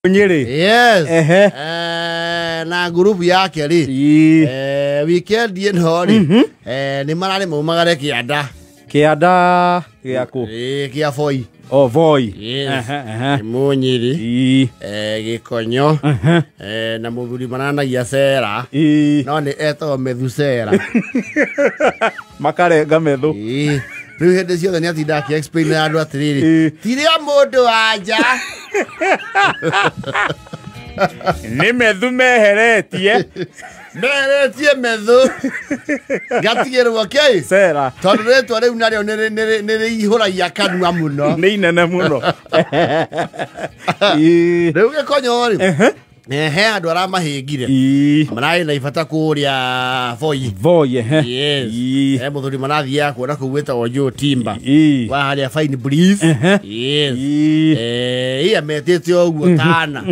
Nyeri. Yes. Na group yake ri. Weekend ino ri. Ni marare maumagare Kianda. Kianda giaku. Kia Voi. Oh, Voi. Yes. Munyiri. Gikonyo. Na muthuri mananagia Sera. No ni eto Methusera. Makarenga methu. Riu hindi ciothe ni atinda aki-explain andu atiriri. Tiria mundu anja. Ni methu meheretie. Meheretie methu. Gatigirwo kei. Sera. Tondu ritwa riu nario niri ihuragia kanua muno. Ni inene muno. Riu Gikonyo ri. He andu aramahingire. Marai na ibata kuria Voi. Voi Yes. Muthuri marathia kuona kuweta Ojo Timba. Wa haria Fine Breeze. Yes. Ia metete oguo tana.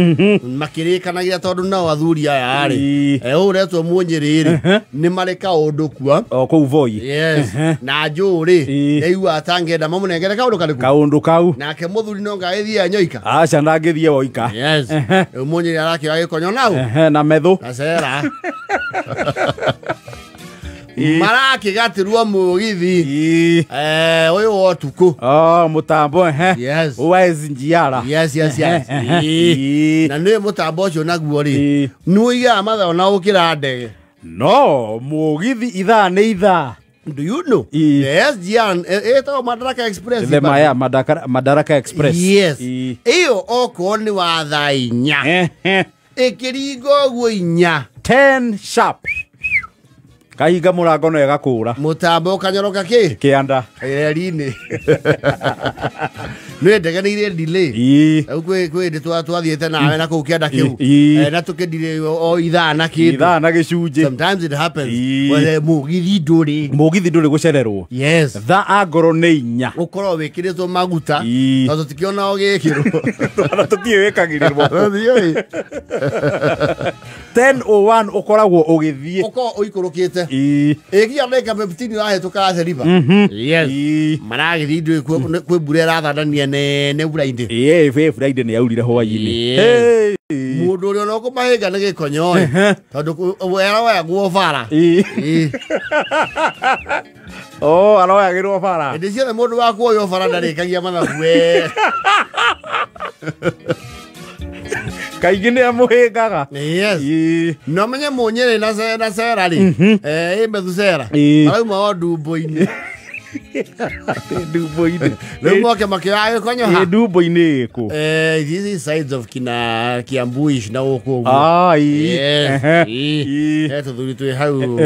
Makirikanagira tondu nao athuri aya ari. Uretwo Munyiri ni mareka undu kwa. O ku Voi. Yes. Na njuri iu atangenda mamunengere kaundu kariku. Kaundu kau. Nake muthuri no ngaithia nyoika. Acha ndangithie woika. Yes. Munyiri araki Gikonyo nau. Na methu. Na Sera. Maraki gatirwo mugithi. Uyu wotuku. Oh, mutambo Yes. Uwezi njiara. Yes. Na ni mutambo ucio naguo ri. Nuiga matha na ukira ndege. No, mugithi ithaa ni ithaa. Do you know? Yes, Jian. Eto Madaraka Express. The Maya Madaraka Express. Yes. Iyo oko ni wa thaa inya. Ikiringo guo inya. 10 sharp. Kahiga murango no egakura. Mutambo kanyoroka ki? Kianda. Eri-ini. Nwe ndege ni ire delay. Kwe twathiete nawe na kuu Kianda kiu. Na tukendire o ithaa na kindu. Ithaa na gicunji. Sometimes it happens. Wale mugithi nduri gucererwo. Yes. Thaa ngoro ni inya. Ukorwo wikiritwo maguta. Na tutikiona ogikirwo. Tutie wikagirirwo. 10:01 ukoragwo ugithie. Uko uikurukite. Igia ndeka 15 rahetuka Seriba. Yes. Maragithie ndu kwe mbura rathandania ne burainde. Burainde ni yaurire hwaini. Mundu uri no kumahinga ni Gikonyo. Tondu wera wa guo bara. Oh, aroyagirwo bara. Ndi ciothe mundu wa kuoyo bara ndarikagia mathabu we. Kaigi ni amuhingaga. Yes. No menye Munyiri na Sera ri. Methusera. Marauma o ndumbo-ini. Ndumbo-ini. Riu moke makioya Gikonyo ha. Ndumbo-ini iku. These sides of Kiambu-ish na uku. Yes. Tuthuri twi hau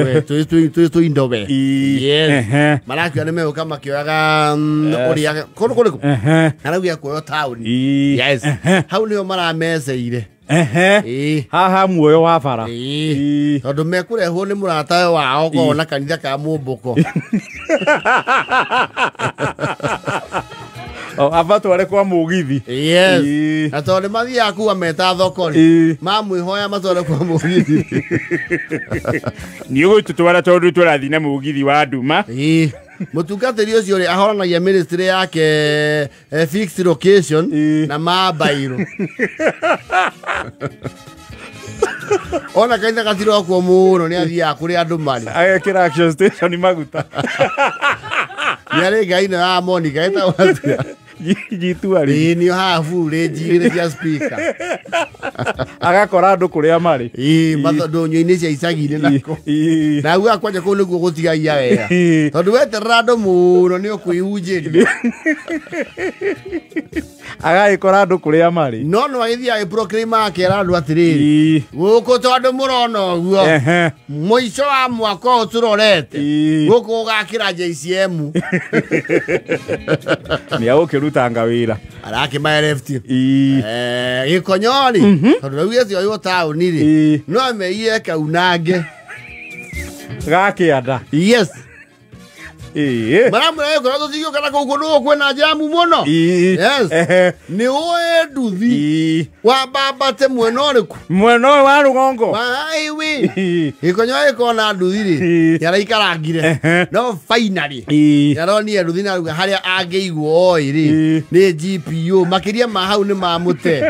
twi Indobe. Yes. Marakio ni meuka makioyaga uria kuriku. Araugia kuoyo town. Yes. Hau nio marameceire. Haha muoyo wa bara. Tondu mekurehwo ni murata wao kona kanitha ka Mumbuko. Abatware kwa mugithi. Yes. Na tondu mathia kuwa meta thokori. Mamwihoya matware kwa mugithi. Ni ugututwara tondu turathi na mugithi wa nduma. Mutungatiri ucio ri ahoranagia ministry yake fixed location na mabairo. Ona kaitha gatiro kwa muno ni athia kuri andu mari. Agekira action station maguta. Yare gaina ya Monica eta watia. Jituari. Ni hafu reji ya speaker. Agakora andu kuria mari. Mathondo nyo-ini cia icagi-ini nako. Na uga kwanja kuu niguo gutigagia wega. Tondu weterera andu muno ni ukwihunjiria. Agakora andu kuria mari. No agithia proclaim akera andu atiriri. Guku tondu murona uguo. Muico wa mwaka uyu turorete. Guku ugakira JCM. Ni agukirutanga wira. Arakima left. Gikonyo ri. Tondu rau yecio yo town ri. No ameie kaunange. Ga Kianda. Yes. Maramu na yuko tigio kana kukunuo kwena jamu muno. Yes. Ni oe nduthi. Wa baba te mwenoreku. Mweno wa rugongo. Wa iwi. Ikonyo iko na nduthi yara ikarangire. No finally. Yaro ni nduthi na ruga haria angeigwo iri. Ni GPU makiria mahau ni mamute.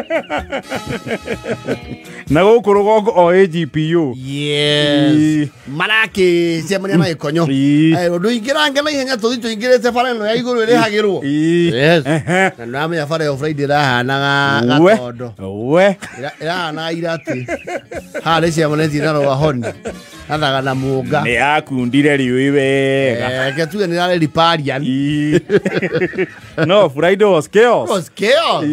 Na guku rugongo o GPU. Yes. Marake semanya na ikonyo. Ndu ingiranga na ihenya tuthi tuingirete fara no ya iguru ri hagirwo. Yes. Na amenya fara yo Friday rahanaga gatondo. We. Ira irati. Hale semanya thina ro wahoni. Athaga na muga. Ni akundire riui wega. Ketuge ni rale riparian. No, Friday was chaos. Was chaos.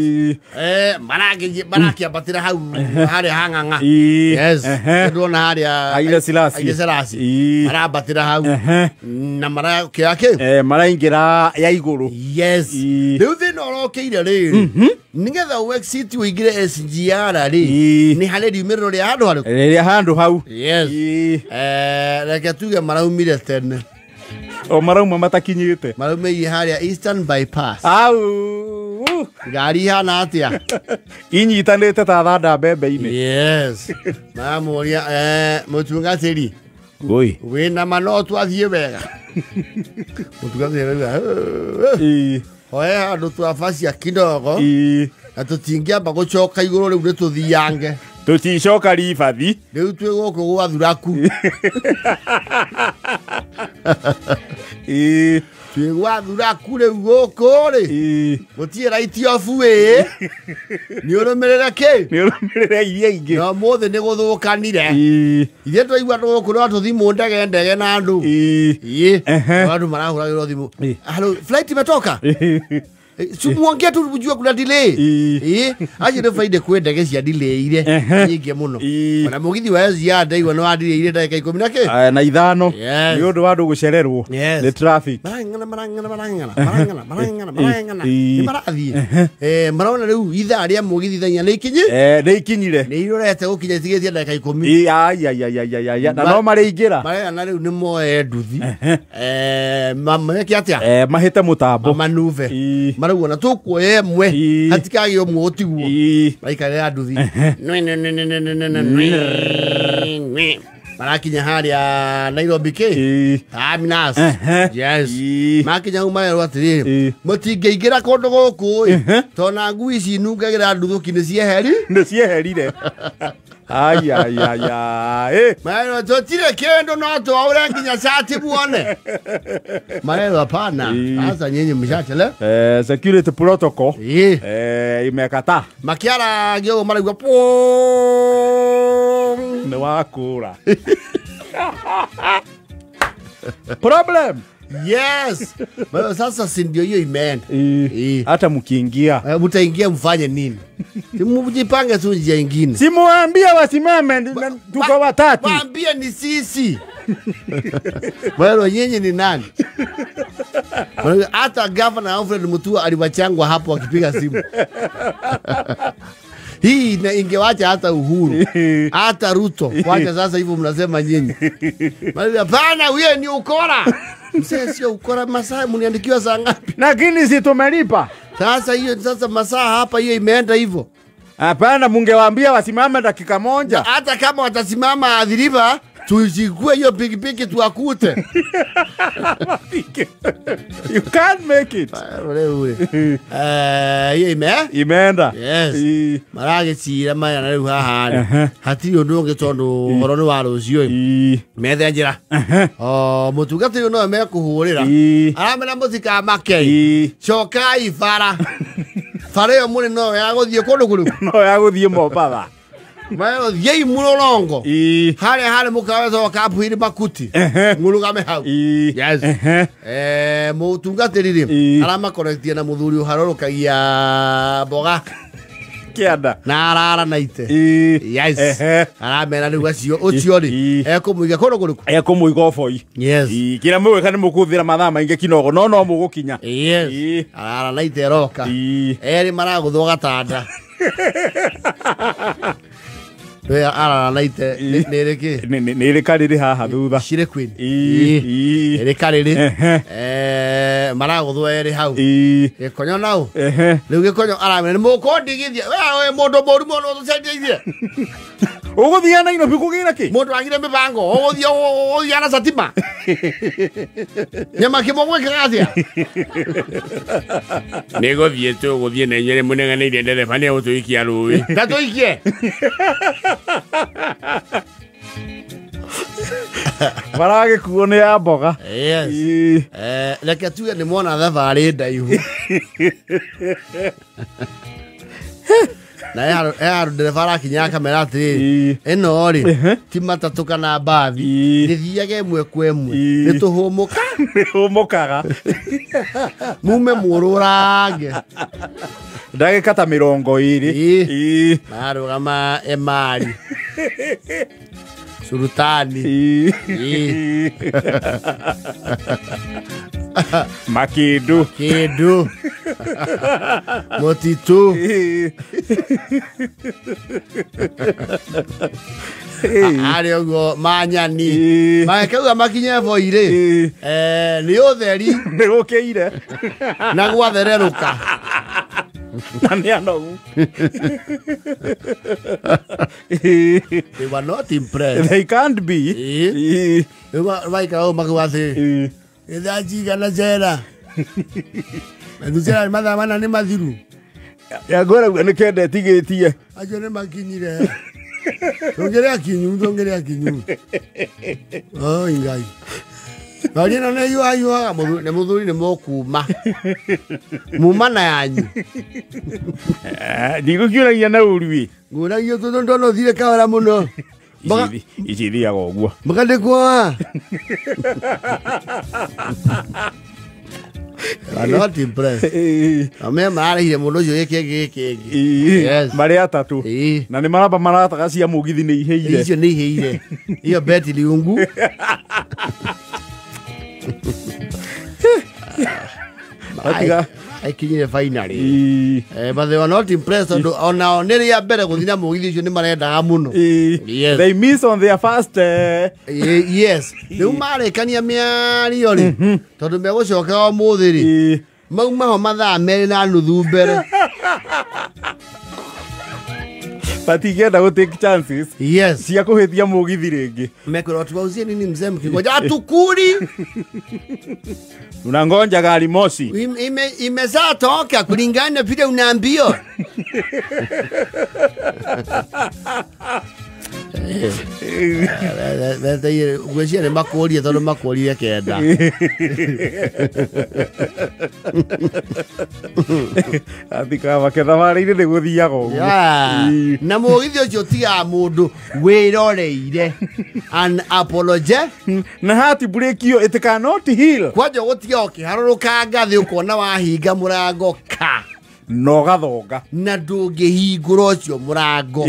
Marake abatira hau hare hanganga. Yes. Ndona hare Haile Selassie. Arabatira hau. Na marake yake. Maraingira ya iguru. Yes. Riu thina orokeire riri. Nigetha wexit wigire SGR ri. Ni hale riumiriro ria handu hariku. Ria handu hau. Yes. Reke tuge maraumire tene. O marauma matakinyite. Maraume haria Eastern Bypass. Au. Gari hana atia. Inyitanite ta thanda mbembe-ini. Yes. Mamuria mutungatiri. Oi. Wina manotu athie wega. Mutungatiri wega. Oya andu twafacia kidogo. Na tutingiamba gucoka iguru riu nituthiange. Tuticoka ribathi. Riu twi guku gwa thuraku. Twi gwa thuraku riu guku ri. Gutie right of way. Ni urumirire ki? Ni urumirire iria ingi. No mothe ni guthukanire. Ithe twaigua guku no tuthimu ndege na andu. Andu marahuragirwo thimu. Hello, flight imetoka? Muongea tu bujua kuna delay. Aje ndo faida kwa ndege cia delay ile nyingi muno. Wana mugithi wa ziada iwa no delay ile dakika 10 nake. Na ithano. Ni undu wa ndu gucererwo. Ni traffic. Marangana. Ni marathi. Marona riu itha ria mugithi thanya ni ikinyi. Ni ikinyire. Ni irorete gukinya tigetia dakika 10. Ya. Na no maringira. Marana riu ni moe nduthi. Mama yake atia. Mahite mutambo. Manuve. Marauga na tukuoya emwe hatikagi omwe utigwo maikare ya nduthi marakinya haria Nairobi ki Terminus. Yes. Makinya umaero atiri mutingeingera kondu guku tona ngui ici nungagira nduthuki ni cieherire. Ai. Maero totire kendo no twaure nginya sati buone. Maero hapana. Sasa nyenye mshachele. Security protocol. Imekata. Makiara gyo maraigwa po. Ni wakura. Problem. Yes. Maero sasa si ndio hiyo imeenda. Hata mkiingia. Mtaingia mfanye nini? Simujipange tu njia nyingine. Simuambia wasimame tuko watatu. Waambie ni sisi. Maero nyenye ni nani? Hata Governor Alfred Mutua aliwachangwa hapo akipiga simu. Hii na ingewacha hata Uhuru. Hata Ruto. Wacha sasa hivyo mnasema nyinyi. Hapana, wewe ni ukora. Msee sio ukora, masaa mniandikiwa saa ngapi? Lakini si tumelipa. Sasa masaa hapa hiyo imeenda hivyo. Hapana, mungewaambia wasimame dakika moja. Hata kama watasimama adhiriva, tuchukue hiyo pikipiki tuakute. You can't make it. Hiyo imeenda. Yes. Marage cira maya na riu haha. Hatiri undu ungi tondu horo ni wa rucio. Methe njira. Mutungati uyu no mekuhurira. Aramena mutika make. Cokai bara. Bara yo muri no ya guthie kundu kuru. No ya guthie Mombatha. Mayo yei mulolongo. Hale mukawe so kapuiri bakuti. Ngulugame hau. Yes. Mutungatiriri arama connectia na muthuri uharorokagia boga kianda na arara naite. Yes. Aramena ni gwacio ucio ri ekumuiga kono kuriku ekumuiga ofoi. Yes. Kira mwe kana mukuthira mathaa mainge kinogo no mugukinya. Yes. Arara naite roka. Eri maragutho gatanda. we ara naite nereke nereka riri haha thutha shire queen nereka riri marago thwa eri hau gikonyo nau riu gikonyo aramene ni mukondigithia we mundu moru mono tucenjeithie uguthia na ino bikugira ki mundu agire mibango uguthia na satima nyama kimogwe kagathia niguthie tu guthie na nyere munenganeirie ndereba ni utuikia rui ndatuikie barage kuone ya mboga yes leke tuge ni mwana thabari ndaihu na ya ndereba arakinya kamera atiri ino ri ti matatu kana bathi ndithiage imwe kwa imwe nituhumukaga mume mururange ndagika ta 20 narugama emari Sultani Makidu Motitu Ariogo manyani Makauga makinye voire ni utheri ni gukiire na gwathereruka nani anogu they were not impressed. They can't be. Vaika makwasi edajiga na jera nduzera madha mana ni mathiru ya gora ni kende tigetie ajo ne makinyire ongerea kinyu oh ingai Bali na yu ayu ne muthuri ne mokuma mumana yanyu ndigukiuragia na urui nguragia tu ndono thire kawara muno ici thiaga ũguo makandĩkwo I'm not impressed. Ame marahire mũndũ ũcio gĩkĩ yes marĩ atatũ na nĩ maramba marataga cia mũgithi nĩ ihĩire icio nĩ ihĩire iyo beti liungu atiga aikinyire finally but they were not impressed on neri ya mbere guthina mugithi ucio ni marendaga muno yes they miss on their first yes riu marekania miario ri tondu megucoka o muthi ri mauma ho mathaa meri na nuthu mbere batigenda go take chances yes cia kuhithia mugithi ringi mekoro tubauzie nini mzee mkingoja atukuri unangonja gari moshi imeshatoka kulingana vile unaambiwa gwĩcia nĩ makũrie tondũ makũrire kenda athika maketha marĩ-inĩ nĩ gũthiaga ũguo na mũgithi ũcio tiga mũndũ wĩroreire an apology na heart break ĩyo it cannot heal kwanja gũtiga ũkĩharũrũka ngathĩ ũkona wahinga mũrango ka no gathonga na ndũngĩhingũra ũcio mũrango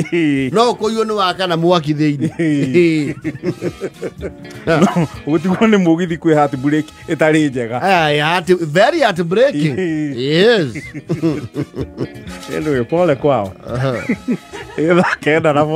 no ũkũiywo nĩ wakana mwaki thĩinĩ gũtigwo nĩ mũgithi kwĩ heart break ĩtarĩ njega very heart breaking yes ĩndũ pole kwao ĩtha kenda na